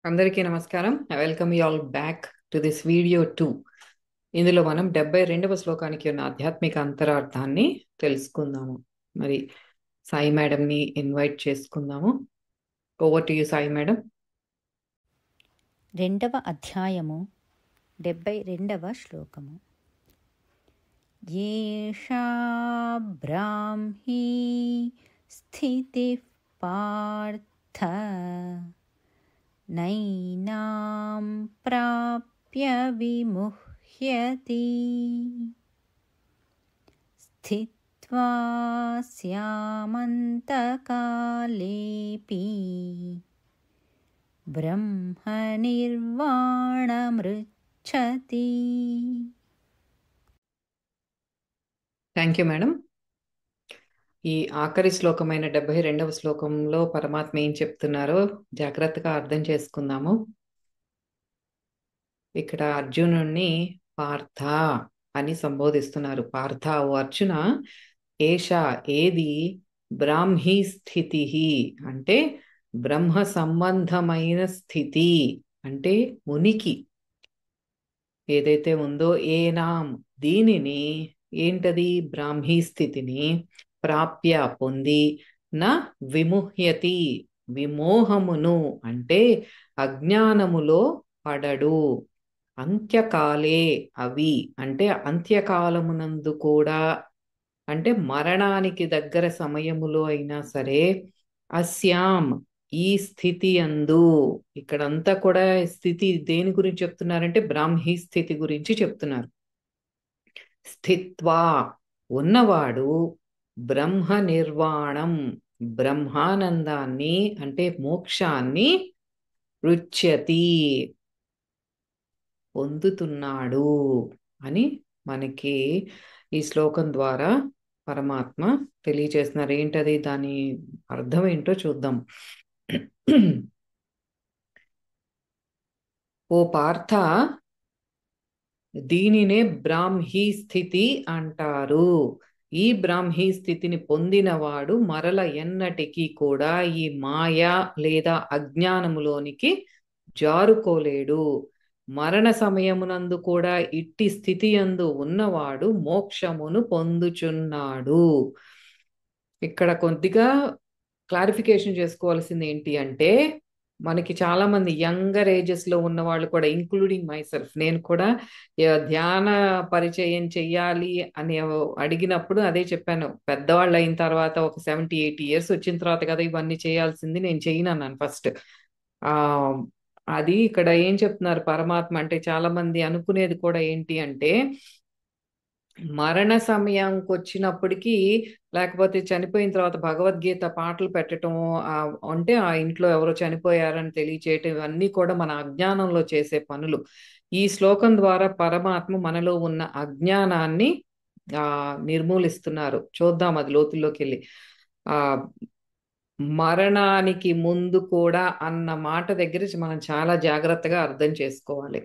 అందరికీ నమస్కారం. Welcome you all back to this video 2. ఇందులో మనం 72వ శ్లోకానికి ఉన్న ఆధ్యాత్మిక అంతరార్థాన్ని తెలుసుకుందాము. మరి సాయి మేడంని ఇన్వైట్ చేసుకుందాము. Over to you Sai madam. రెండవ అధ్యాయము 72వ శ్లోకము. ఏషా బ్రాహ్మీ స్థితిః పార్థ నైనాం ప్రాప్య విముహ్యతి స్థిత్వా స్యామంతకాలేపి బ్రహ్మనిర్వాణమృచ్చతి. Thank you madam. ఈ ఆఖరి శ్లోకమైన 72వ శ్లోకంలో పరమాత్మ ఏం చెప్తున్నారో జాగ్రత్తగా అర్థం చేసుకుందాము. ఇక్కడ అర్జునుణ్ణి పార్థ అని సంబోధిస్తున్నారు. పార్థ, ఓ అర్జున, ఏషా ఏది, బ్రాహ్మీ స్థితి అంటే బ్రహ్మ సంబంధమైన స్థితి అంటే ఉనికి ఏదైతే ఉందో, ఏనాం దీనిని, ఏంటది బ్రాహ్మీ స్థితిని, ప్రాప్య పొంది, నా విముహ్యతి విమోహమును అంటే అజ్ఞానములో పడడు, అంత్యకాలే అవి అంటే అంత్యకాలమునందు కూడా అంటే మరణానికి దగ్గర సమయములో అయినా సరే, అస్యాం ఈ స్థితి అందు, ఇక్కడంతా కూడా స్థితి దేని గురించి చెప్తున్నారంటే బ్రాహ్మీ స్థితి గురించి చెప్తున్నారు. స్థిత్వా ఉన్నవాడు, బ్రహ్మ నిర్వాణం బ్రహ్మానందాన్ని అంటే మోక్షాన్ని, రుచ్యతి పొందుతున్నాడు అని మనకి ఈ శ్లోకం ద్వారా పరమాత్మ తెలియజేస్తున్నారు. ఏంటది, దాని అర్థం ఏంటో చూద్దాం. ఓ పార్థ, దీనినే బ్రాహ్మీ స్థితి అంటారు. ఈ బ్రాహ్మీ స్థితిని పొందినవాడు మరల ఎన్నటికీ కూడా ఈ మాయా లేదా అజ్ఞానములోనికి జారుకోలేడు. మరణ సమయమునందు కూడా ఇట్టి స్థితి యందు ఉన్నవాడు మోక్షమును పొందుచున్నాడు. ఇక్కడ కొద్దిగా క్లారిఫికేషన్ చేసుకోవాల్సింది ఏంటి అంటే, మనకి చాలా మంది యంగర్ ఏజెస్ లో ఉన్న వాళ్ళు కూడా, ఇంక్లూడింగ్ మై సెల్ఫ్, నేను కూడా ధ్యాన పరిచయం చెయ్యాలి అని అడిగినప్పుడు అదే చెప్పాను. పెద్దవాళ్ళు అయిన తర్వాత ఒక 70-80 years వచ్చిన తర్వాత కదా ఇవన్నీ చేయాల్సింది, నేను చేయను అన్నాను ఫస్ట్. ఆ అది ఇక్కడ ఏం చెప్తున్నారు పరమాత్మ అంటే, చాలా మంది అనుకునేది కూడా ఏంటి అంటే, మరణ సమయంకి వచ్చినప్పటికీ, లేకపోతే చనిపోయిన తర్వాత భగవద్గీత పాటలు పెట్టడం, అంటే ఆ ఇంట్లో ఎవరో చనిపోయారని తెలియచేయటం, ఇవన్నీ కూడా మన అజ్ఞానంలో చేసే పనులు. ఈ శ్లోకం ద్వారా పరమాత్మ మనలో ఉన్న అజ్ఞానాన్ని నిర్మూలిస్తున్నారు. చూద్దాం అది లోతుల్లోకి వెళ్ళి. ఆ మరణానికి ముందు కూడా అన్న మాట దగ్గర మనం చాలా జాగ్రత్తగా అర్థం చేసుకోవాలి.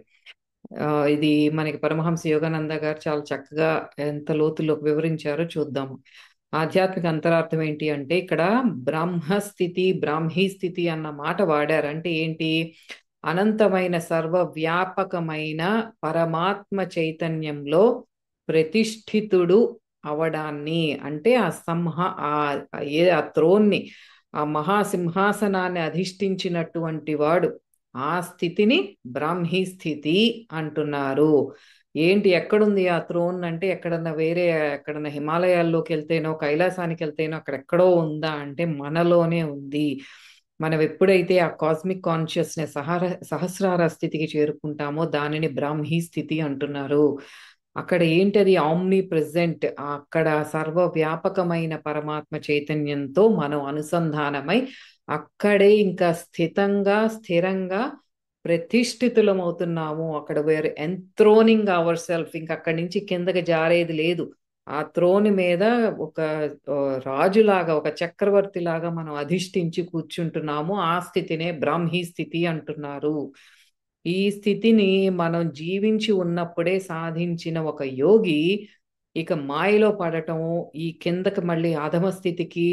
ఇది మనకి పరమహంస యోగానంద గారు చాలా చక్కగా ఎంత లోతులోకి వివరించారో చూద్దాము. ఆధ్యాత్మిక అంతరార్థం ఏంటి అంటే, ఇక్కడ బ్రహ్మస్థితి బ్రాహ్మీ స్థితి అన్న మాట వాడారంటే ఏంటి, అనంతమైన సర్వవ్యాపకమైన పరమాత్మ చైతన్యంలో ప్రతిష్ఠితుడు అవడాన్ని అంటే, ఆ త్రోన్ని, ఆ మహాసింహాసనాన్ని అధిష్ఠించినటువంటి వాడు, ఆ స్థితిని బ్రాహ్మీ స్థితి అంటున్నారు. ఏంటి, ఎక్కడుంది ఆ త్రోన్ అంటే, ఎక్కడన్నా వేరే ఎక్కడన్నా హిమాలయాల్లోకి వెళ్తేనో కైలాసానికి వెళ్తేనో అక్కడెక్కడో ఉందా అంటే మనలోనే ఉంది. మనం ఎప్పుడైతే ఆ కాస్మిక్ కాన్షియస్నెస్ సహస్రార స్థితికి చేరుకుంటామో దానిని బ్రాహ్మీ స్థితి అంటున్నారు. అక్కడ ఏంటది, ఆమ్ని ప్రెజెంట్, అక్కడ సర్వవ్యాపకమైన పరమాత్మ చైతన్యంతో మనం అనుసంధానమై అక్కడే ఇంకా స్థిరంగా ప్రతిష్ఠితులమవుతున్నాము. అక్కడ వేర్ ఎంథ్రోనింగ్ అవర్ సెల్ఫ్, ఇంక అక్కడి నుంచి కిందకి జారేది లేదు. ఆ త్రోని మీద ఒక రాజులాగా, ఒక చక్రవర్తి లాగా మనం అధిష్ఠించి కూర్చుంటున్నాము. ఆ స్థితినే బ్రాహ్మీ స్థితి అంటున్నారు. ఈ స్థితిని మనం జీవించి ఉన్నప్పుడే సాధించిన ఒక యోగి ఇక మాయలో పడటం, ఈ కిందకి మళ్ళీ అధమ స్థితికి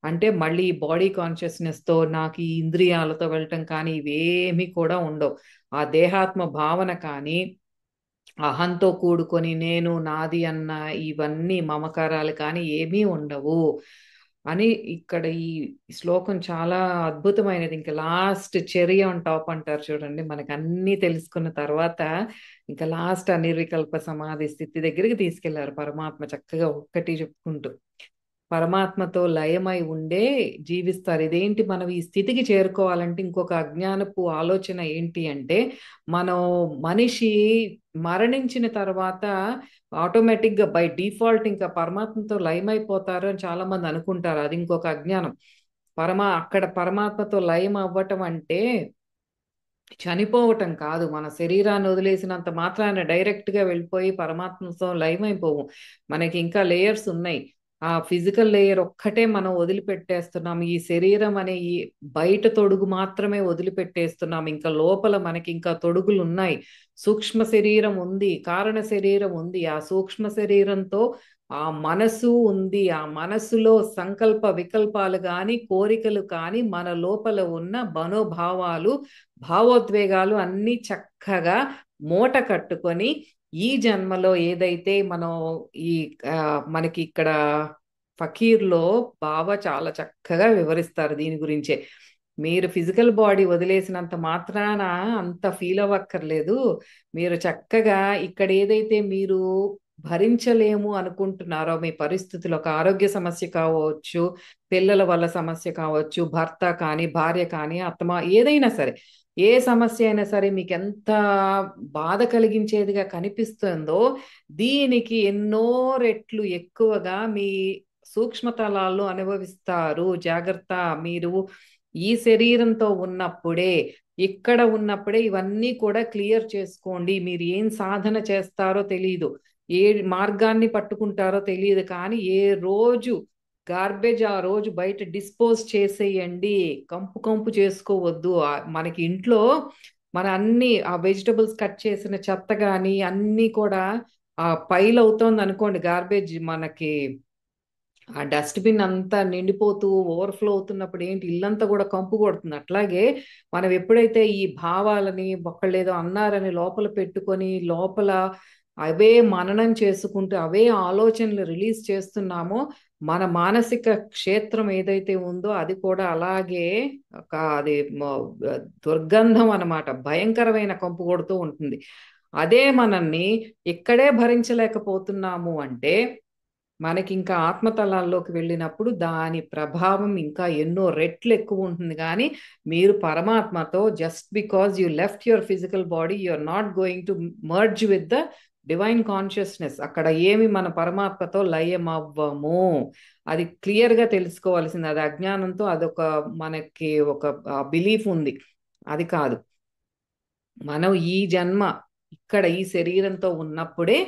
అంటే మళ్ళీ ఈ బాడీ కాన్షియస్నెస్ తో నాకు ఈ ఇంద్రియాలతో వెళ్ళటం కానీ ఇవేమీ కూడా ఉండవు. ఆ దేహాత్మ భావన కానీ అహంతో కూడుకొని నేను నాది అన్న ఇవన్నీ మమకారాలు కానీ ఏమీ ఉండవు అని ఇక్కడ ఈ శ్లోకం చాలా అద్భుతమైనది. ఇంకా లాస్ట్ చెరీ ఆన్ టాప్ అంటారు చూడండి, మనకు అన్నీ తెలుసుకున్న తర్వాత ఇంకా లాస్ట్ ఆ నిర్వికల్ప సమాధి స్థితి దగ్గరికి తీసుకెళ్లారు పరమాత్మ చక్కగా ఒక్కటి చెప్పుకుంటూ. పరమాత్మతో లయమై ఉండే జీవిస్తారు. ఇదేంటి, మనం ఈ స్థితికి చేరుకోవాలంటే ఇంకొక అజ్ఞానపు ఆలోచన ఏంటి అంటే, మనం మనిషి మరణించిన తర్వాత ఆటోమేటిక్ గా బై డిఫాల్ట్ ఇంకా పరమాత్మతో లయమైపోతారు అని చాలా మంది అనుకుంటారు. అది ఇంకొక అజ్ఞానం. అక్కడ పరమాత్మతో లయం అవ్వటం అంటే చనిపోవటం కాదు. మన శరీరాన్ని వదిలేసినంత మాత్రాన డైరెక్ట్ గా వెళ్ళిపోయి పరమాత్మతో లయమైపోవు. మనకి ఇంకా లేయర్స్ ఉన్నాయి. ఆ ఫిజికల్ లేయర్ ఒక్కటే మనం వదిలిపెట్టేస్తున్నాం. ఈ శరీరం అనే ఈ బయట తొడుగు మాత్రమే వదిలిపెట్టేస్తున్నాం. ఇంకా లోపల మనకి ఇంకా తొడుగులు ఉన్నాయి. సూక్ష్మ శరీరం ఉంది, కారణ శరీరం ఉంది. ఆ సూక్ష్మ శరీరంతో ఆ మనసు ఉంది. ఆ మనసులో సంకల్ప వికల్పాలు కానీ కోరికలు కానీ మన లోపల ఉన్న మనోభావాలు భావోద్వేగాలు అన్నీ చక్కగా మూట కట్టుకొని ఈ జన్మలో ఏదైతే మనం ఈ మనకి ఇక్కడ ఫకీర్లో బాబా చాలా చక్కగా వివరిస్తారు దీని గురించే. మీరు ఫిజికల్ బాడీ వదిలేసినంత మాత్రాన అంత ఫీల్ అవ్వక్కర్లేదు. మీరు చక్కగా ఇక్కడ ఏదైతే మీరు భరించలేము అనుకుంటున్నారో మీ పరిస్థితులు, ఒక ఆరోగ్య సమస్య కావచ్చు, పిల్లల వల్ల సమస్య కావచ్చు, భర్త కానీ భార్య కానీ అత్తమా ఏదైనా సరే, ఏ సమస్య అయినా సరే మీకు ఎంత బాధ కలిగించేదిగా కనిపిస్తుందో దీనికి ఎన్నో రెట్లు ఎక్కువగా మీ సూక్ష్మతలాల్లో అనుభవిస్తారు. జాగ్రత్త, మీరు ఈ శరీరంతో ఉన్నప్పుడే, ఇక్కడ ఉన్నప్పుడే ఇవన్నీ కూడా క్లియర్ చేసుకోండి. మీరు ఏం సాధన చేస్తారో తెలియదు, ఏ మార్గాన్ని పట్టుకుంటారో తెలియదు, కానీ ఏ రోజు గార్బేజ్ ఆ రోజు బయట డిస్పోజ్ చేసేయండి. కంపు కంపు చేసుకోవద్దు. మనకి ఇంట్లో మన అన్ని ఆ వెజిటబుల్స్ కట్ చేసిన చెత్త కానీ అన్నీ కూడా ఆ పైల్ అవుతోంది అనుకోండి, గార్బేజ్ మనకి ఆ డస్ట్బిన్ అంతా నిండిపోతూ ఓవర్ఫ్లో అవుతున్నప్పుడు ఏంటి ఇల్లంతా కూడా కంపు కొడుతుంది. అట్లాగే మనం ఎప్పుడైతే ఈ భావాలని ఒకళ్ళేదో అన్నారని లోపల పెట్టుకొని లోపల అవే మననం చేసుకుంటూ అవే ఆలోచనలు రిలీజ్ చేస్తున్నామో మన మానసిక క్షేత్రం ఏదైతే ఉందో అది కూడా అలాగే అది దుర్గంధం అన్నమాట, భయంకరమైన కంపు కొడుతూ ఉంటుంది. అదే మనల్ని ఇక్కడే భరించలేకపోతున్నాము అంటే మనకి ఇంకా ఆత్మతలాల్లోకి వెళ్ళినప్పుడు దాని ప్రభావం ఇంకా ఎన్నో రెట్లు ఎక్కువ ఉంటుంది. కానీ మీరు పరమాత్మతో just because you left your physical body you are not going to merge with the divine consciousness. అక్కడ ఏమి మన పరమాత్మతో లయం అవ్వము. అది క్లియర్ గా తెలుసుకోవాల్సింది. అది అజ్ఞానంతో అదొక మనకి ఒక బిలీఫ్ ఉంది, అది కాదు. మనం ఈ జన్మ ఇక్కడ ఈ శరీరంతో ఉన్నప్పుడే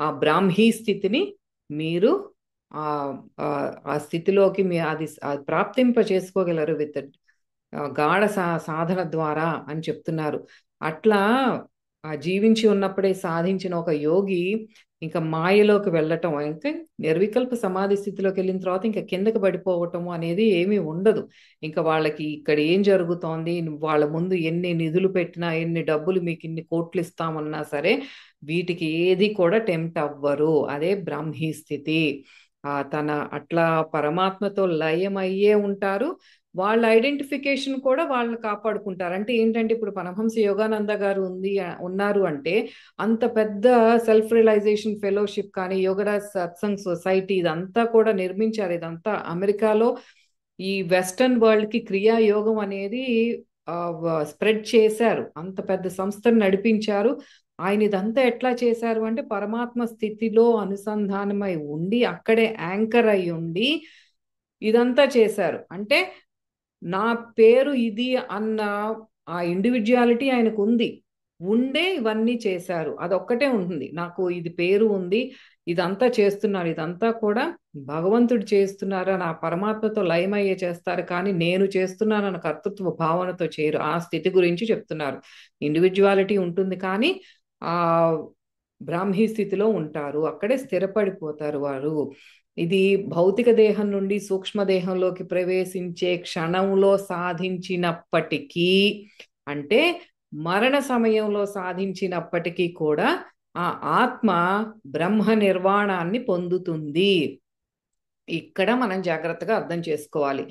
ఆ బ్రాహ్మీ స్థితిని మీరు ఆ ఆ స్థితిలోకి అది ప్రాప్తింప చేసుకోగలరు విత్ గాఢ సాధన ద్వారా అని చెప్తున్నారు. అట్లా జీవించి ఉన్నప్పుడే సాధించిన ఒక యోగి ఇంకా మాయలోకి వెళ్ళటం, ఇంకా నిర్వికల్ప సమాధి స్థితిలోకి వెళ్ళిన తర్వాత ఇంకా కిందకి పడిపోవటం అనేది ఏమీ ఉండదు. ఇంకా వాళ్ళకి ఇక్కడ ఏం జరుగుతోంది, వాళ్ళ ముందు ఎన్ని నిధులు పెట్టినా ఎన్ని డబ్బులు మీకు ఇన్ని కోట్లు ఇస్తామన్నా సరే వీటికి ఏది కూడా టెంప్ట్ అవ్వరు. అదే బ్రాహ్మీ స్థితి. తన అట్లా పరమాత్మతో లయమయ్యే ఉంటారు. వాళ్ళ ఐడెంటిఫికేషన్ కూడా వాళ్ళని కాపాడుకుంటారు. అంటే ఏంటంటే ఇప్పుడు పరమహంస యోగానంద గారు ఉన్నారు అంటే అంత పెద్ద సెల్ఫ్ రియలైజేషన్ ఫెలోషిప్ కానీ యోగరాజ్ సత్సంగ్ సొసైటీ ఇదంతా కూడా నిర్మించారు. ఇదంతా అమెరికాలో ఈ వెస్టర్న్ వరల్డ్ కి క్రియా యోగం అనేది స్ప్రెడ్ చేశారు. అంత పెద్ద సంస్థను నడిపించారు. ఆయన ఇదంతా ఎట్లా చేశారు అంటే పరమాత్మ స్థితిలో అనుసంధానమై ఉండి అక్కడే యాంకర్ అయి ఉండి ఇదంతా చేశారు. అంటే నా పేరు ఇది అన్న ఆ ఇండివిజువాలిటీ ఆయనకు ఉంది, ఉండే ఇవన్నీ చేశారు. అదొక్కటే ఉంటుంది, నాకు ఇది పేరు ఉంది, ఇదంతా చేస్తున్నారు, ఇదంతా కూడా భగవంతుడు చేస్తున్నారు అని ఆ పరమాత్మతో లయమయ్యే చేస్తారు. కానీ నేను చేస్తున్నానన్న కర్తృత్వ భావనతో చేయరు. ఆ స్థితి గురించి చెప్తున్నారు. ఇండివిజువాలిటీ ఉంటుంది కానీ ఆ బ్రాహ్మీ స్థితిలో ఉంటారు, అక్కడే స్థిరపడిపోతారు వారు. ఇది భౌతిక దేహం నుండి సూక్ష్మ దేహంలోకి ప్రవేశించే క్షణంలో సాధించినప్పటికీ, అంటే మరణ సమయంలో సాధించినప్పటికీ కూడా ఆ ఆత్మ బ్రహ్మ నిర్వాణాన్ని పొందుతుంది. ఇక్కడ మనం జాగ్రత్తగా అర్థం చేసుకోవాలి.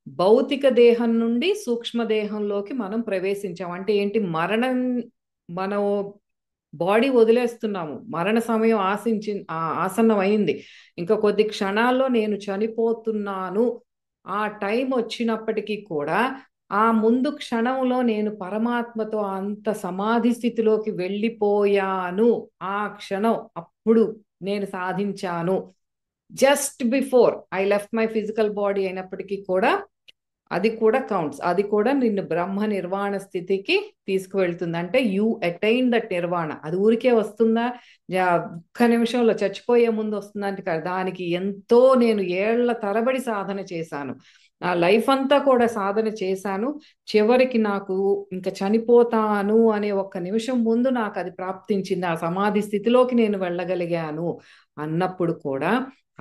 భౌతిక దేహం నుండి సూక్ష్మ దేహంలోకి మనం ప్రవేశించాం అంటే ఏంటి? మనం బాడీ వదిలేస్తున్నాము, మరణ సమయం ఆసన్నమైంది, ఇంకా కొద్ది క్షణాల్లో నేను చనిపోతున్నాను. ఆ టైం వచ్చినప్పటికీ కూడా ఆ ముందు క్షణంలో నేను పరమాత్మతో అంత సమాధి స్థితిలోకి వెళ్ళిపోయాను. ఆ క్షణం అప్పుడు నేను సాధించాను. Just before I left my physical body అయినప్పటికీ కూడా అది కూడా కౌంట్స్. అది కూడా నిన్ను బ్రహ్మ నిర్వాణ స్థితికి తీసుకువెళ్తుంది. అంటే యూ అటైన్ దట్ నిర్వాణ. అది ఊరికే వస్తుందా? ఒక్క నిమిషంలో చచ్చిపోయే ముందు వస్తుందంటే కాదు. దానికి ఎంతో నేను ఏళ్ల తరబడి సాధన చేశాను. నా లైఫ్ అంతా కూడా సాధన చేశాను. చివరికి నాకు ఇంకా చనిపోతాను అనే ఒక్క నిమిషం ముందు నాకు అది ప్రాప్తించింది. ఆ సమాధి స్థితిలోకి నేను వెళ్ళగలిగాను అన్నప్పుడు కూడా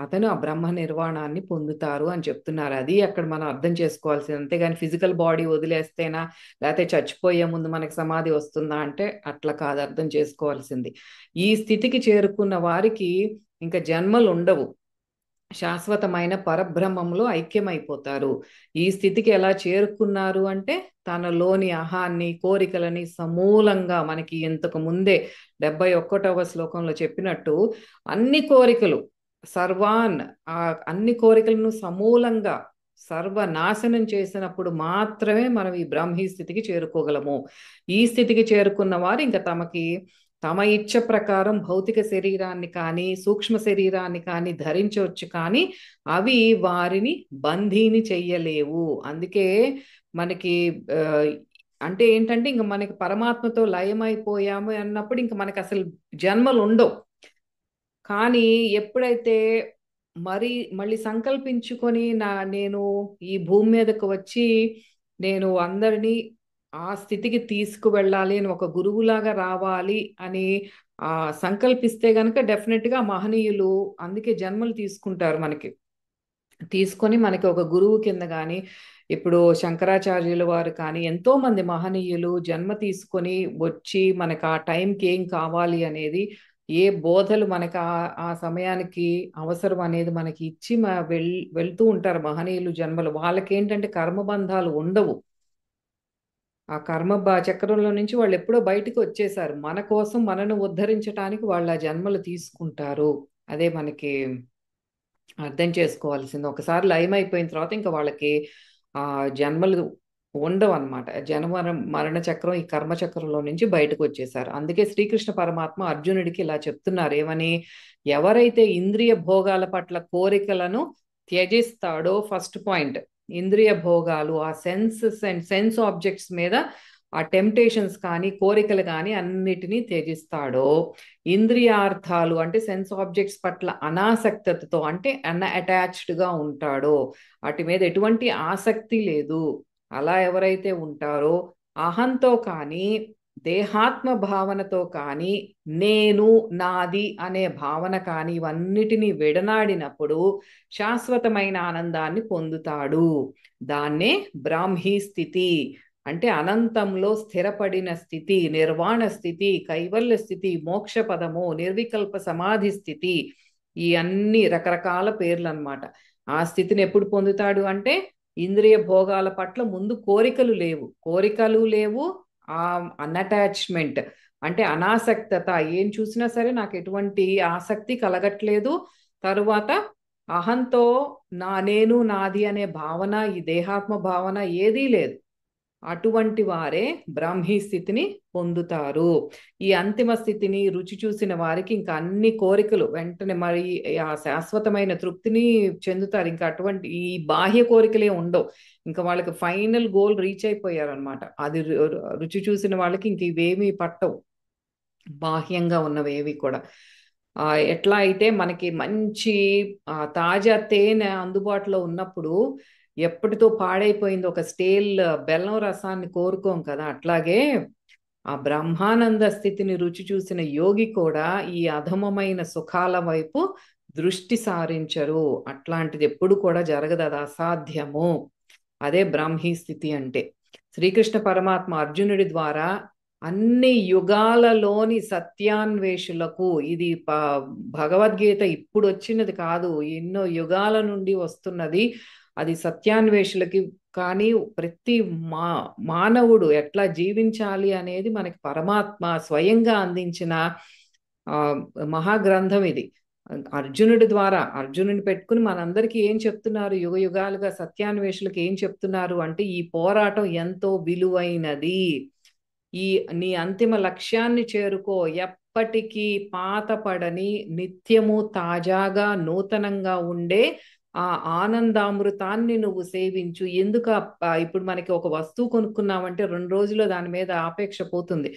అతను ఆ బ్రహ్మ నిర్వాణాన్ని పొందుతారు అని చెప్తున్నారు. అది అక్కడ మనం అర్థం చేసుకోవాల్సింది. అంతేగాని ఫిజికల్ బాడీ వదిలేస్తేనా, లేకపోతే చచ్చిపోయే ముందు మనకి సమాధి వస్తుందా అంటే అట్లా కాదు అర్థం చేసుకోవాల్సింది. ఈ స్థితికి చేరుకున్న వారికి ఇంకా జన్మలు ఉండవు, శాశ్వతమైన పరబ్రహ్మంలో ఐక్యమైపోతారు. ఈ స్థితికి ఎలా చేరుకున్నారు అంటే తనలోని అహాన్ని, కోరికలని సమూలంగా, మనకి ఇంతకు ముందే 71వ శ్లోకంలో చెప్పినట్టు అన్ని కోరికలు సర్వాన్, ఆ అన్ని కోరికలను సమూలంగా సర్వనాశనం చేసినప్పుడు మాత్రమే మనం ఈ బ్రాహ్మీ స్థితికి చేరుకోగలము. ఈ స్థితికి చేరుకున్న వారు ఇంకా తమ ఇచ్చ ప్రకారం భౌతిక శరీరాన్ని కానీ సూక్ష్మ శరీరాన్ని కానీ ధరించవచ్చు, కానీ అవి వారిని బంధీని చెయ్యలేవు. అందుకే మనకి ఆ, అంటే ఏంటంటే ఇంక మనకి పరమాత్మతో లయమైపోయాము అన్నప్పుడు ఇంక మనకి అసలు జన్మలు ఉండవు. కానీ ఎప్పుడైతే మళ్ళీ సంకల్పించుకొని నేను ఈ భూమి మీదకు వచ్చి నేను అందరినీ ఆ స్థితికి తీసుకువెళ్ళాలి అని, ఒక గురువులాగా రావాలి అని సంకల్పిస్తే గనక డెఫినెట్గా మహనీయులు అందుకే జన్మలు తీసుకుంటారు. తీసుకొని మనకి ఒక గురువు కింద కానీ, ఇప్పుడు శంకరాచార్యుల వారు కానీ ఎంతో మంది మహనీయులు జన్మ తీసుకొని వచ్చి మనకు ఆ టైంకి ఏం కావాలి అనేది, ఏ బోధలు మనకు ఆ సమయానికి అవసరం అనేది మనకి ఇచ్చి వెళ్తూ ఉంటారు మహనీయులు జన్మలు. వాళ్ళకి ఏంటంటే కర్మబంధాలు ఉండవు. ఆ చక్రంలో నుంచి వాళ్ళు ఎప్పుడో బయటకు వచ్చేసారు. మన కోసం మనను ఉద్ధరించడానికి వాళ్ళు ఆ జన్మలు తీసుకుంటారు. అదే మనకి అర్థం చేసుకోవాల్సింది. ఒకసారి లయం అయిపోయిన తర్వాత ఇంకా వాళ్ళకి ఆ జన్మలు ఉండవు అనమాట. మరణ చక్రం, ఈ కర్మ చక్రంలో నుంచి బయటకు వచ్చేసారు. అందుకే శ్రీకృష్ణ పరమాత్మ అర్జునుడికి ఇలా చెప్తున్నారు ఏమని? ఎవరైతే ఇంద్రియ భోగాల పట్ల కోరికలను త్యజిస్తాడో, ఫస్ట్ పాయింట్ ఇంద్రియ భోగాలు, ఆ సెన్స్ ఆబ్జెక్ట్స్ మీద ఆ టెంప్టేషన్స్ కానీ కోరికలు కానీ అన్నిటినీ త్యజిస్తాడో, ఇంద్రియార్థాలు అంటే సెన్స్ ఆబ్జెక్ట్స్ పట్ల అనాసక్తతో అంటే అన్అటాచ్డ్గా ఉంటాడో, వాటి మీద ఎటువంటి ఆసక్తి లేదు, అలా ఎవరైతే ఉంటారో, అహంతో కానీ దేహాత్మ భావనతో కానీ నేను నాది అనే భావన కానీ ఇవన్నిటినీ విడనాడినప్పుడు శాశ్వతమైన ఆనందాన్ని పొందుతాడు. దాన్నే బ్రాహ్మీ స్థితి అంటే అనంతంలో స్థిరపడిన స్థితి, నిర్వాణ స్థితి, కైవల్య స్థితి, మోక్ష పదము, నిర్వికల్ప సమాధి స్థితి, ఈ అన్ని రకరకాల పేర్లు అన్నమాట. ఆ స్థితిని ఎప్పుడు పొందుతాడు అంటే ఇంద్రియ భోగాల పట్ల ముందు కోరికలు లేవు, ఆ అన్అటాచ్మెంట్ అంటే అనాసక్తత, ఏం చూసినా సరే నాకు ఎటువంటి ఆసక్తి కలగట్లేదు. తరువాత అహంతో నేను నాది అనే భావన, ఈ దేహాత్మ భావన ఏదీ లేదు. అటువంటి వారే బ్రాహ్మీ స్థితిని పొందుతారు. ఈ అంతిమ స్థితిని రుచి చూసిన వారికి ఇంకా అన్ని కోరికలు వెంటనే మరి ఆ శాశ్వతమైన తృప్తిని చెందుతారు. ఇంకా అటువంటి ఈ బాహ్య కోరికలే ఉండవు. ఇంకా వాళ్ళకి ఫైనల్ గోల్ రీచ్ అయిపోయారు అనమాట. అది రుచి చూసిన వాళ్ళకి ఇంక ఇవేమీ పట్టవు, బాహ్యంగా ఉన్నవేవి కూడా. ఎట్లా అయితే మనకి మంచి తాజా తేనె అందుబాటులో ఉన్నప్పుడు ఎప్పటితో పాడైపోయింది ఒక స్టేల్ బెల్లం రసాన్ని కోరుకోం కదా, అట్లాగే ఆ బ్రహ్మానంద స్థితిని రుచి చూసిన యోగి కూడా ఈ అధమమైన సుఖాల వైపు దృష్టి సారించరు. అట్లాంటిది ఎప్పుడు కూడా జరగదు, అది అసాధ్యము. అదే బ్రాహ్మీ స్థితి అంటే. శ్రీకృష్ణ పరమాత్మ అర్జునుడి ద్వారా అన్ని యుగాలలోని సత్యాన్వేషులకు, ఇది భగవద్గీత ఇప్పుడు వచ్చినది కాదు, ఎన్నో యుగాల నుండి వస్తున్నది. అది సత్యాన్వేషులకి. కానీ ప్రతి మానవుడు ఎట్లా జీవించాలి అనేది మనకి పరమాత్మ స్వయంగా అందించిన ఆ మహాగ్రంథం ఇది. అర్జునుడి ద్వారా, అర్జునుడిని పెట్టుకుని మనందరికీ ఏం చెప్తున్నారు, యుగ యుగాలుగా సత్యాన్వేషులకు ఏం చెప్తున్నారు అంటే, ఈ పోరాటం ఎంతో విలువైనది. ఈ నీ అంతిమ లక్ష్యాన్ని చేరుకో, ఎప్పటికీ పాతపడని, నిత్యము తాజాగా నూతనంగా ఉండే ఆ ఆనందామృతాన్ని నువ్వు సేవించు. ఎందుకు ఇప్పుడు మనకి ఒక వస్తువు కొనుక్కున్నామంటే 2 రోజుల్లో దాని మీద ఆపేక్ష పోతుంది.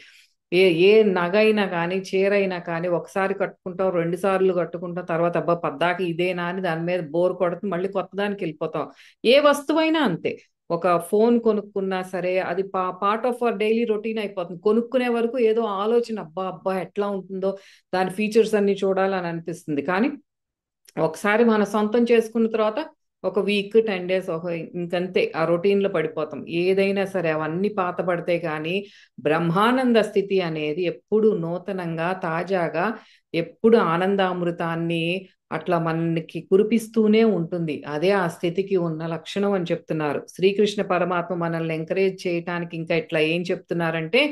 ఏ ఏ నగైనా కానీ, చీరైనా కానీ, ఒకసారి కట్టుకుంటాం, 2 సార్లు కట్టుకుంటాం, తర్వాత అబ్బా పద్దాక ఇదేనా అని దాని మీద బోర్ కొడుతుంది, మళ్ళీ కొత్త దానికి వెళ్ళిపోతాం. ఏ వస్తువైనా అంతే. ఒక ఫోన్ కొనుక్కున్నా సరే, అది part of our daily routine అయిపోతుంది. కొనుక్కునే వరకు ఏదో ఆలోచన, అబ్బా అబ్బా ఎట్లా ఉంటుందో, దాని ఫీచర్స్ అన్ని చూడాలని అనిపిస్తుంది. కానీ ఒకసారి మన సొంతం చేసుకున్న తర్వాత ఒక వీక్ 10 days ఇంకంతే ఆ రొటీన్లో పడిపోతాం. ఏదైనా సరే అవన్నీ పాత పడితే కానీ బ్రహ్మానంద స్థితి అనేది ఎప్పుడు నూతనంగా తాజాగా, ఎప్పుడు ఆనందామృతాన్ని అట్లా మనకి కురిపిస్తూనే ఉంటుంది. అదే ఆ స్థితికి ఉన్న లక్షణం అని చెప్తున్నారు శ్రీకృష్ణ పరమాత్మ. మనల్ని ఎంకరేజ్ చేయటానికి ఇంకా ఇట్లా ఏం చెప్తున్నారంటే,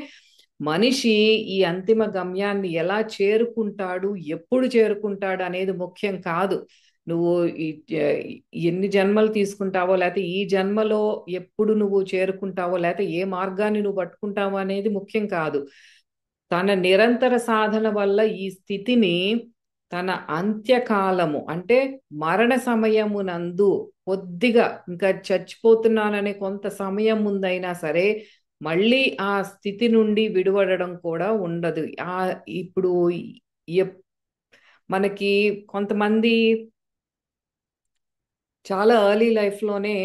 మనిషి ఈ అంతిమ గమ్యాన్ని ఎలా చేరుకుంటాడు, ఎప్పుడు చేరుకుంటాడు అనేది ముఖ్యం కాదు. నువ్వు ఎన్ని జన్మలు తీసుకుంటావో, లేకపోతే ఈ జన్మలో ఎప్పుడు నువ్వు చేరుకుంటావో, లేకపోతే ఏ మార్గాన్ని నువ్వు పట్టుకుంటావో అనేది ముఖ్యం కాదు. తన నిరంతర సాధన వల్ల ఈ స్థితిని తన అంత్యకాలము అంటే మరణ సమయమునందు కొద్దిగా ఇంకా చచ్చిపోతున్నాననే కొంత సమయం ముందైనా సరే మళ్ళీ ఆ స్థితి నుండి విడిపడడం కూడా ఉండదు. ఇప్పుడు మనకి కొంతమంది చాలా ఎర్లీ లైఫ్లోనే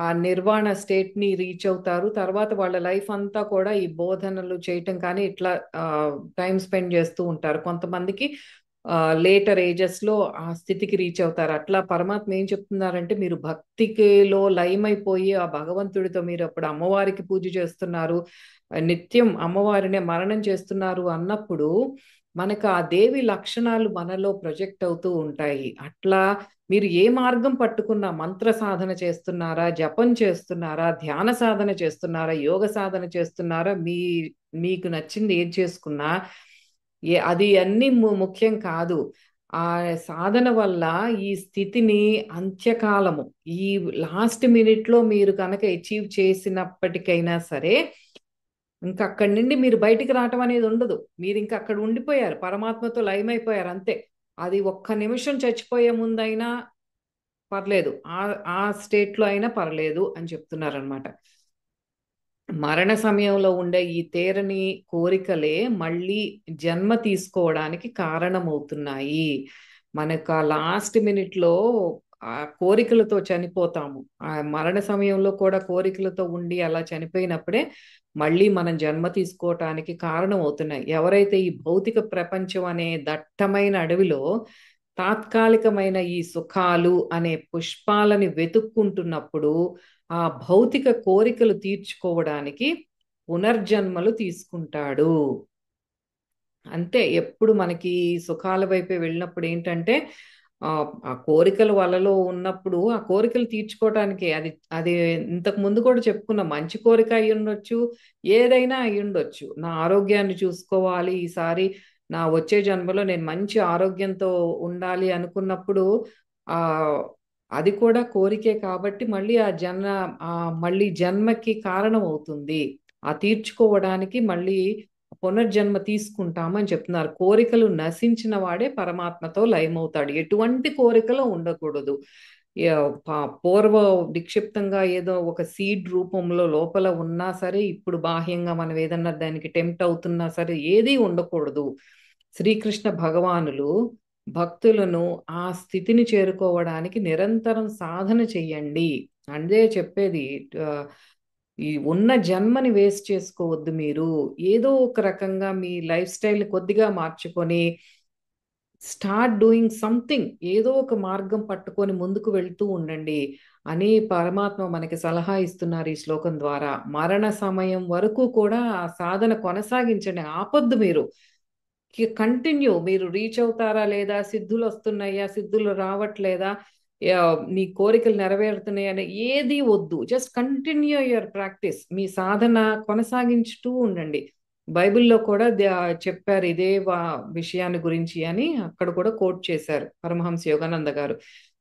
ఆ నిర్వాణ స్టేట్ని రీచ్ అవుతారు. తర్వాత వాళ్ళ లైఫ్ అంతా కూడా ఈ బోధనలు చేయటం కానీ ఇట్లా టైం స్పెండ్ చేస్తూ ఉంటారు. కొంతమందికి లేటర్ ఏజెస్లో ఆ స్థితికి రీచ్ అవుతారు. అట్లా పరమాత్మ ఏం చెప్తున్నారంటే, మీరు భక్తిలో లయమైపోయి ఆ భగవంతుడితో మీరు అప్పుడు అమ్మవారికి పూజ చేస్తున్నారు, నిత్యం అమ్మవారినే మరణం చేస్తున్నారు అన్నప్పుడు మనకు ఆ దేవి లక్షణాలు మనలో ప్రొజెక్ట్ అవుతూ ఉంటాయి. అట్లా మీరు ఏ మార్గం పట్టుకున్నా, మంత్ర సాధన చేస్తున్నారా, జపం చేస్తున్నారా, ధ్యాన సాధన చేస్తున్నారా, యోగ సాధన చేస్తున్నారా, మీకు నచ్చింది ఏం చేసుకున్నా అది అన్ని ముఖ్యం కాదు. ఆ సాధన వల్ల ఈ స్థితిని అంత్యకాలము, ఈ లాస్ట్ మినిట్లో మీరు కనుక అచీవ్ చేసినప్పటికైనా సరే, ఇంకా అక్కడి నుండి మీరు బయటికి రావటం అనేది ఉండదు. మీరు ఇంకా అక్కడ ఉండిపోయారు, పరమాత్మతో లయమైపోయారు అంతే. అది ఒక్క నిమిషం చచ్చిపోయే ముందైనా పర్లేదు, ఆ స్టేట్లో అయినా పర్లేదు అని చెప్తున్నారనమాట. మరణ సమయంలో ఉండే ఈ తీరని కోరికలే మళ్ళీ జన్మ తీసుకోవడానికి కారణమవుతున్నాయి. మనకు ఆ లాస్ట్ మినిట్లో ఆ కోరికలతో చనిపోతాము. ఆ మరణ సమయంలో కూడా కోరికలతో ఉండి అలా చనిపోయినప్పుడే మళ్ళీ మనం జన్మ తీసుకోవటానికి కారణం అవుతున్నాయి. ఎవరైతే ఈ భౌతిక ప్రపంచం అనే దట్టమైన అడవిలో తాత్కాలికమైన ఈ సుఖాలు అనే పుష్పాలని వెతుక్కుంటున్నప్పుడు ఆ భౌతిక కోరికలు తీర్చుకోవడానికి పునర్జన్మలు తీసుకుంటాడు. అంతే. ఎప్పుడు మనకి సుఖాల వైపే వెళ్ళినప్పుడు ఏంటంటే, ఆ కోరికలు వలలో ఉన్నప్పుడు ఆ కోరికలు తీర్చుకోవటానికి అది అది ఇంతకు ముందు కూడా చెప్పుకున్న మంచి కోరిక అయి ఉండొచ్చు, ఏదైనా అయి ఉండొచ్చు. నా ఆరోగ్యాన్ని చూసుకోవాలి, ఈసారి నా వచ్చే జన్మలో నేను మంచి ఆరోగ్యంతో ఉండాలి అనుకున్నప్పుడు ఆ అది కూడా కోరికే కాబట్టి మళ్ళీ మళ్ళీ జన్మకి కారణం అవుతుంది. ఆ తీర్చుకోవడానికి మళ్ళీ పునర్జన్మ తీసుకుంటామని చెప్తున్నారు. కోరికలు నశించిన వాడే పరమాత్మతో లయమవుతాడు. ఎటువంటి కోరికలు ఉండకూడదు. పూర్వ నిక్షిప్తంగా ఏదో ఒక సీడ్ రూపంలో లోపల ఉన్నా సరే, ఇప్పుడు బాహ్యంగా మనం ఏదన్నా దానికి టెంప్ట్ అవుతున్నా సరే, ఏదీ ఉండకూడదు. శ్రీకృష్ణ భగవానులు భక్తులను ఆ స్థితిని చేరుకోవడానికి నిరంతరం సాధన చెయ్యండి అదే చెప్పేది. ఈ ఉన్న జన్మని వేస్ట్ చేసుకోవద్దు. మీరు ఏదో ఒక రకంగా మీ లైఫ్ స్టైల్ని కొద్దిగా మార్చుకొని స్టార్ట్ డూయింగ్ సంథింగ్, ఏదో ఒక మార్గం పట్టుకొని ముందుకు వెళ్తూ ఉండండి అని పరమాత్మ మనకి సలహా ఇస్తున్నారు ఈ శ్లోకం ద్వారా. మరణ సమయం వరకు కూడా ఆ సాధన కొనసాగించండి, ఆపొద్దు మీరు. కంటిన్యూ. మీరు రీచ్ అవుతారా లేదా, సిద్ధులు వస్తున్నాయా, సిద్ధులు రావట్లేదా, నీ కోరికలు నెరవేరుతున్నాయని ఏది వద్దు. Just continue your practice. మీ సాధన కొనసాగించుతూ ఉండండి. బైబిల్లో కూడా చెప్పారు ఇదే విషయాన్ని గురించి అని, అక్కడ కూడా కోట్ చేశారు పరమహంస యోగానంద గారు.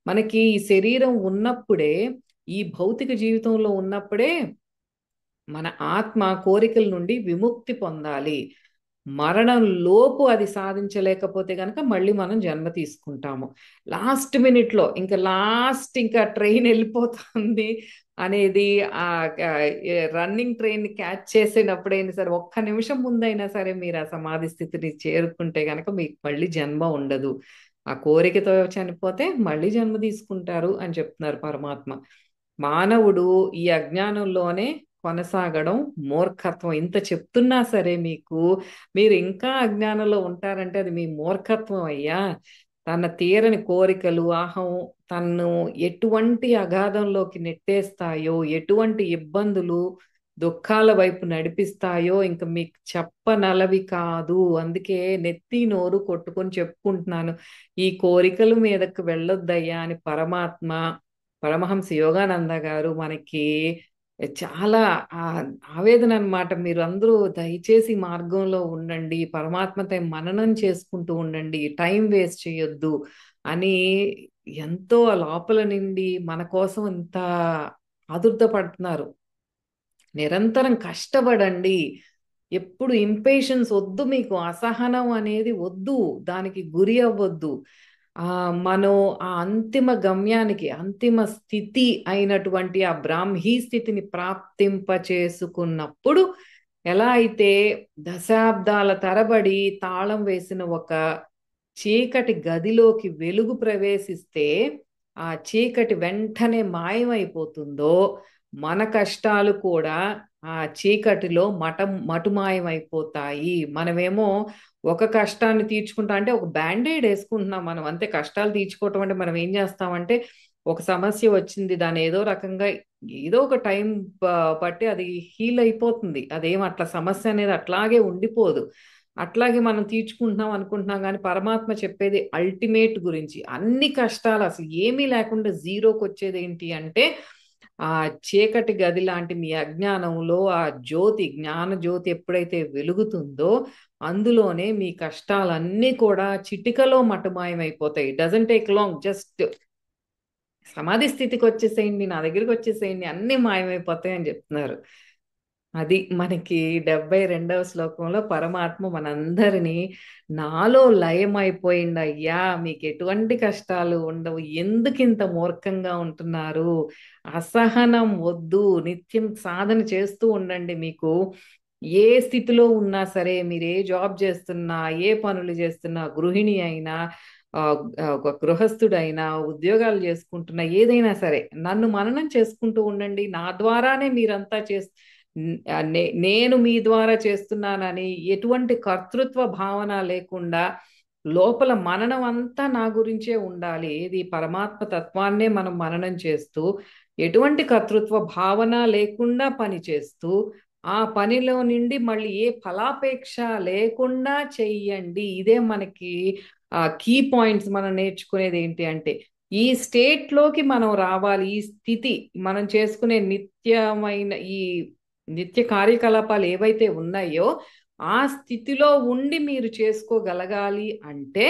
మనకి ఈ శరీరం ఉన్నప్పుడే, ఈ భౌతిక జీవితంలో ఉన్నప్పుడే మన ఆత్మ కోరికల నుండి విముక్తి పొందాలి. మరణం లోపు అది సాధించలేకపోతే గనక మళ్ళీ మనం జన్మ తీసుకుంటాము. లాస్ట్ మినిట్లో ఇంకా ట్రైన్ వెళ్ళిపోతుంది అనేది, ఆ రన్నింగ్ ట్రైన్ క్యాచ్ చేసేటప్పుడైనా సరే, ఒక్క నిమిషం ముందైనా సరే మీరు ఆ సమాధి స్థితిని చేరుకుంటే గనక మీకు మళ్ళీ జన్మ ఉండదు. ఆ కోరికతో చనిపోతే మళ్ళీ జన్మ తీసుకుంటారు అని చెప్తున్నారు పరమాత్మ. మానవుడు ఈ అజ్ఞానంలోనే కొనసాగడం మూర్ఖత్వం. ఇంత చెప్తున్నా సరే మీకు, మీరు ఇంకా అజ్ఞానంలో ఉంటారంటే అది మీ మూర్ఖత్వం అయ్యా. తన తీరని కోరికలు, అహం తన్ను ఎటువంటి అగాధంలోకి నెట్టేస్తాయో, ఎటువంటి ఇబ్బందులు దుఃఖాల వైపు నడిపిస్తాయో ఇంక మీకు చెప్పనలవి కాదు. అందుకే నెత్తి నోరు కొట్టుకొని చెప్పుకుంటున్నాను, ఈ కోరికల మీదకు వెళ్ళొద్దయ్యా అని పరమాత్మ, పరమహంస యోగానంద గారు మనకి చాలా ఆ ఆవేదన అన్నమాట. మీరు అందరూ దయచేసి ఈ మార్గంలో ఉండండి, పరమాత్మతో మననం చేసుకుంటూ ఉండండి, టైం వేస్ట్ చేయొద్దు అని ఎంతో లోపల నుండి మన కోసం ఇంత ఆదుర్ద పడుతున్నారు. నిరంతరం కష్టపడండి. ఎప్పుడు ఇంపేషన్స్ వద్దు, మీకు అసహనం అనేది వద్దు, దానికి గురి అవ్వద్దు. మనం ఆ అంతిమ గమ్యానికి, అంతిమ స్థితి అయినటువంటి ఆ బ్రాహ్మీ స్థితిని ప్రాప్తింప చేసుకున్నప్పుడు, ఎలా అయితే దశాబ్దాల తరబడి తాళం వేసిన ఒక చీకటి గదిలోకి వెలుగు ప్రవేశిస్తే ఆ చీకటి వెంటనే మాయమైపోతుందో, మన కష్టాలు కూడా ఆ చీకటిలో మటుమాయమైపోతాయి. మనమేమో ఒక కష్టాన్ని తీర్చుకుంటా అంటే ఒక బ్యాండేడ్ వేసుకుంటున్నాం మనం అంతే. కష్టాలు తీర్చుకోవటం అంటే మనం ఏం చేస్తామంటే, ఒక సమస్య వచ్చింది, దాని ఏదో రకంగా ఏదో ఒక టైం బట్టి అది హీల్ అయిపోతుంది. అదేం అట్లా సమస్య అనేది అట్లాగే ఉండిపోదు. అట్లాగే మనం తీర్చుకుంటున్నాం అనుకుంటున్నాం, కానీ పరమాత్మ చెప్పేది అల్టిమేట్ గురించి. అన్ని కష్టాలు అసలు ఏమీ లేకుండా జీరోకి వచ్చేది ఏంటి అంటే, ఆ చీకటి గది లాంటి మీ అజ్ఞానంలో ఆ జ్యోతి, జ్ఞాన జ్యోతి ఎప్పుడైతే వెలుగుతుందో, అందులోనే మీ కష్టాలన్నీ కూడా చిటికలో మటుమాయమైపోతాయి. డజంట్ టేక్ లాంగ్, జస్ట్ సమాధి స్థితికి వచ్చేసేయండి, నా దగ్గరికి వచ్చేసేయండి, అన్ని మాయమైపోతాయి అని చెప్తున్నారు. అది మనకి 72వ శ్లోకంలో పరమాత్మ మనందరినీ, నాలో లయమైపోయింది అయ్యా, మీకు ఎటువంటి కష్టాలు ఉండవు, ఎందుకింత మూర్ఖంగా ఉంటున్నారు, అసహనం వద్దు, నిత్యం సాధన చేస్తూ ఉండండి. మీకు ఏ స్థితిలో ఉన్నా సరే, మీరు ఏ జాబ్ చేస్తున్నా, ఏ పనులు చేస్తున్నా, గృహిణి అయినా, ఆ, ఒక గృహస్థుడైనా, ఉద్యోగాలు చేసుకుంటున్నా, ఏదైనా సరే నన్ను మననం చేసుకుంటూ ఉండండి. నా ద్వారానే మీరంతా నేను మీ ద్వారా చేస్తున్నానని ఎటువంటి కర్తృత్వ భావన లేకుండా, లోపల మననం అంతా నా గురించే ఉండాలి. ఏది పరమాత్మ తత్వాన్నే మనం మననం చేస్తూ, ఎటువంటి కర్తృత్వ భావన లేకుండా పని చేస్తూ, ఆ పనిలో నుండి మళ్ళీ ఏ ఫలాపేక్ష లేకుండా చెయ్యండి. ఇదే మనకి కీ పాయింట్స్. మనం నేర్చుకునేది ఏంటి అంటే, ఈ స్టేట్ లోకి మనం రావాలి. ఈ స్థితి, మనం చేసుకునే నిత్యమైన ఈ నిత్య కార్యకలాపాలు ఏవైతే ఉన్నాయో ఆ స్థితిలో ఉండి మీరు చేసుకోగలగాలి అంటే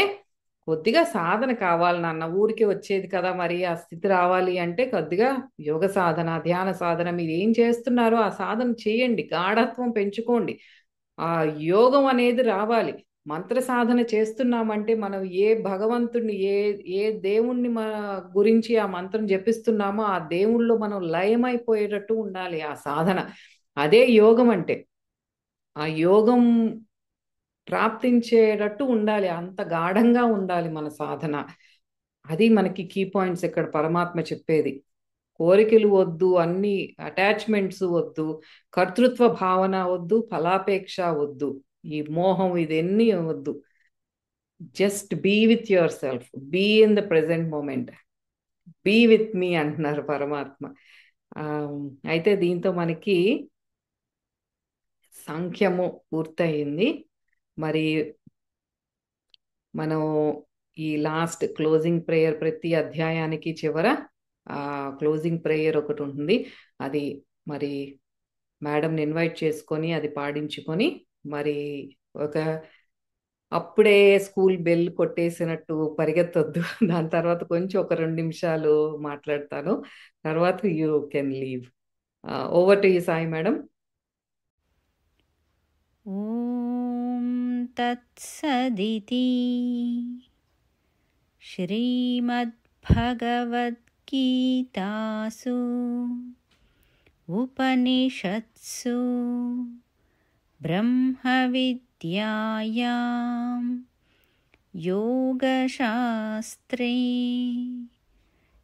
కొద్దిగా సాధన కావాలి నాన్న. ఊరికి వచ్చేది కదా, మరి ఆ స్థితి రావాలి అంటే కొద్దిగా యోగ సాధన, ధ్యాన సాధన, మీరు ఏం చేస్తున్నారో ఆ సాధన చేయండి, గాఢత్వం పెంచుకోండి. ఆ యోగం అనేది రావాలి. మంత్ర సాధన చేస్తున్నామంటే మనం ఏ భగవంతుడిని, ఏ దేవుణ్ణి మన గురించి ఆ మంత్రం జపిస్తున్నామో ఆ దేవుళ్ళలో మనం లయమైపోయేటట్టు ఉండాలి ఆ సాధన. అదే యోగం అంటే. ఆ యోగం ప్రాప్తించేటట్టు ఉండాలి, అంత గాఢంగా ఉండాలి మన సాధన. అది మనకి కీ పాయింట్స్ ఇక్కడ పరమాత్మ చెప్పేది. కోరికలు వద్దు, అన్ని అటాచ్మెంట్స్ వద్దు, కర్తృత్వ భావన వద్దు, ఫలాపేక్ష వద్దు, ఈ మోహం ఇదన్నీ వద్దు. Just be with yourself, be in the present moment, be with me అంటున్నారు పరమాత్మ. ఆ, అయితే దీంతో మనకి సాంఖ్యము పూర్తయింది. మరి మనం ఈ లాస్ట్ క్లోజింగ్ ప్రేయర్, ప్రతి అధ్యాయానికి చివర క్లోజింగ్ ప్రేయర్ ఒకటి ఉంటుంది. అది మరి మేడంని ఇన్వైట్ చేసుకొని అది పాడించుకొని, మరి ఒక అప్పుడే స్కూల్ బెల్ కొట్టేసినట్టు పరిగెత్తొద్దు. దాని తర్వాత కొంచెం ఒక 2 నిమిషాలు మాట్లాడతాను, తర్వాత you can leave. Over to you Sai madam. ॐ तत्सदिति श्रीमद्भगवद्गीतासु उपनिषत्सु ब्रह्मविद्यायां योगशास्त्रे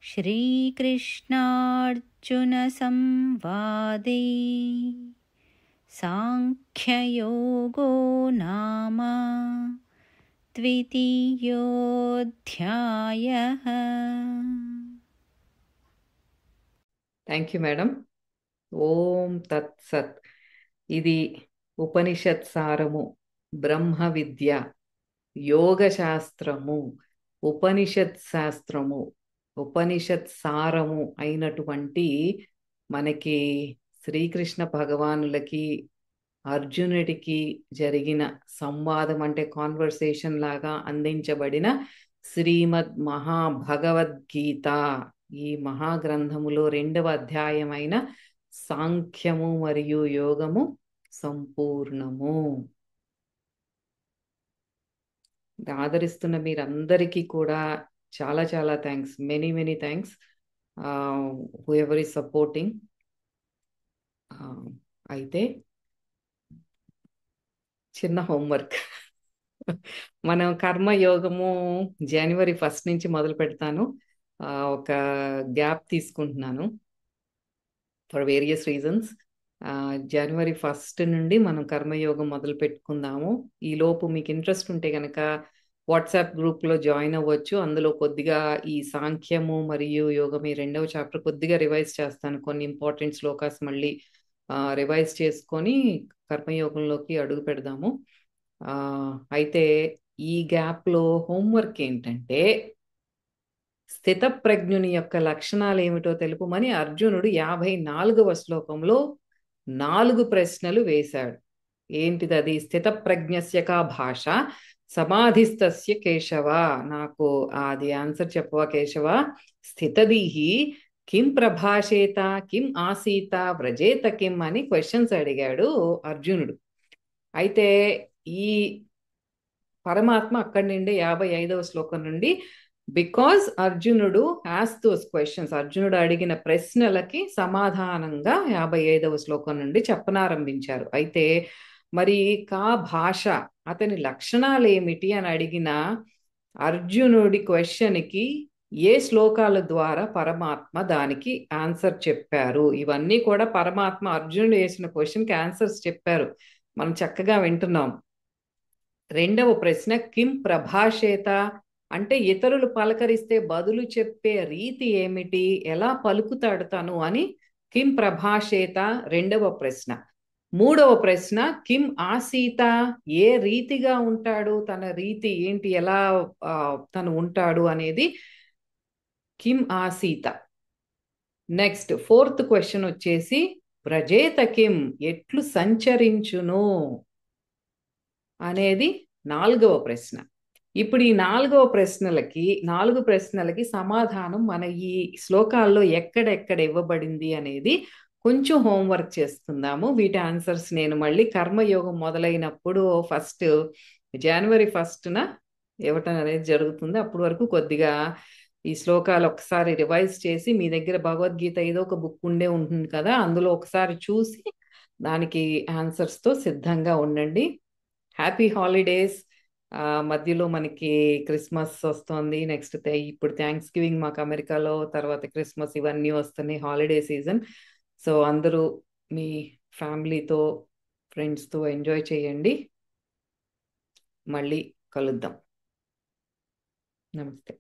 श्रीकृष्णार्जुनसंवादे साङ्ख्ययोगो नाम द्वितीयोऽध्यायः। Thank you madam. ఓం తత్సత్. ఇది ఉపనిషత్ సారము, బ్రహ్మ విద్య, యోగ శాస్త్రము, ఉపనిషత్ శాస్త్రము, ఉపనిషత్ సారము అయినటువంటి మనకి శ్రీకృష్ణ భగవానులకి అర్జునుడికి జరిగిన సంవాదం, అంటే కాన్వర్సేషన్ లాగా అందించబడిన శ్రీమద్ మహాభగవద్గీత. ఈ మహాగ్రంథములో 2వ అధ్యాయమైన సాంఖ్యము మరియు యోగము సంపూర్ణము. ఆదరిస్తున్న మీరందరికీ కూడా చాలా చాలా thanks, many many thanks, who ever is supporting. అయితే చిన్న హోంవర్క్. మనం కర్మయోగము జనవరి 1 నుంచి మొదలు పెడతాను. ఒక గ్యాప్ తీసుకుంటున్నాను ఫర్ వేరియస్ రీజన్స్. జనవరి 1 నుండి మనం కర్మయోగం మొదలు పెట్టుకుందాము. ఈలోపు మీకు ఇంట్రెస్ట్ ఉంటే కనుక వాట్సాప్ గ్రూప్లో జాయిన్ అవ్వచ్చు. అందులో కొద్దిగా ఈ సాంఖ్యము మరియు యోగం, ఈ 2వ చాప్టర్ కొద్దిగా రివైజ్ చేస్తాను. కొన్ని ఇంపార్టెంట్ శ్లోకాస్ మళ్ళీ రివైజ్ చేసుకొని కర్మయోగంలోకి అడుగు పెడదాము. అయితే ఈ గ్యాప్లో హోంవర్క్ ఏంటంటే, స్థితప్రజ్ఞుని యొక్క లక్షణాలు ఏమిటో తెలుపమని అర్జునుడు 54వ శ్లోకంలో 4 ప్రశ్నలు వేశాడు. ఏంటిది అది? స్థితప్రజ్ఞస్య కా భాష సమాధిస్తస్య కేశవ. నాకు అది ఆన్సర్ చెప్పవా కేశవ? స్థితదీహి కిం ప్రభాషేత, కిం ఆసీత, వ్రజేత కిం అని క్వశ్చన్స్ అడిగాడు అర్జునుడు. అయితే ఈ పరమాత్మ అక్కడి నుండి 55వ శ్లోకం నుండి, బికాజ్ అర్జునుడు యాస్ దోస్ క్వశ్చన్స్, అర్జునుడు అడిగిన ప్రశ్నలకి సమాధానంగా 55వ శ్లోకం నుండి చెప్పనారంభించారు. అయితే మరి కా భాష, అతని లక్షణాలు ఏమిటి అని అడిగిన అర్జునుడి క్వశ్చన్కి ఏ శ్లోకాల ద్వారా పరమాత్మ దానికి ఆన్సర్ చెప్పారు. ఇవన్నీ కూడా పరమాత్మ అర్జునుడు వేసిన క్వశ్చన్కి ఆన్సర్స్ చెప్పారు. మనం చక్కగా వింటున్నాం. 2వ ప్రశ్న కిం ప్రభాషేత, అంటే ఇతరులు పలకరిస్తే బదులు చెప్పే రీతి ఏమిటి, ఎలా పలుకుతాడు తను అని కిం ప్రభాషేత 2వ ప్రశ్న. 3వ ప్రశ్న కిం ఆసీత, ఏ రీతిగా ఉంటాడు, తన రీతి ఏంటి, ఎలా తను ఉంటాడు అనేది కిం ఆసీత. నెక్స్ట్ 4th క్వశ్చన్ వచ్చేసి వ్రజేత కిం, ఎట్లు సంచరించును అనేది 4వ ప్రశ్న. ఇప్పుడు ఈ 4 ప్రశ్నలకి సమాధానం మన ఈ శ్లోకాల్లో ఎక్కడెక్కడ ఇవ్వబడింది అనేది కొంచెం హోంవర్క్ చేసుకుందాము. వీటి ఆన్సర్స్ నేను మళ్ళీ కర్మయోగం మొదలైనప్పుడు జనవరి 1న ఇవ్వటం అనేది జరుగుతుంది. అప్పటి వరకు కొద్దిగా ఈ శ్లోకాలు ఒకసారి రివైజ్ చేసి, మీ దగ్గర భగవద్గీత ఏదో ఒక బుక్ ఉండే ఉంటుంది కదా, అందులో ఒకసారి చూసి దానికి ఆన్సర్స్తో సిద్ధంగా ఉండండి. Happy holidays. మధ్యలో మనకి క్రిస్మస్ వస్తుంది, నెక్స్ట్ ఇప్పుడు థ్యాంక్స్ గివింగ్ మాకు అమెరికాలో, తర్వాత క్రిస్మస్, ఇవన్నీ వస్తున్నాయి, హాలిడే సీజన్. సో అందరూ మీ ఫ్యామిలీతో, ఫ్రెండ్స్తో ఎంజాయ్ చేయండి. మళ్ళీ కలుద్దాం. నమస్తే.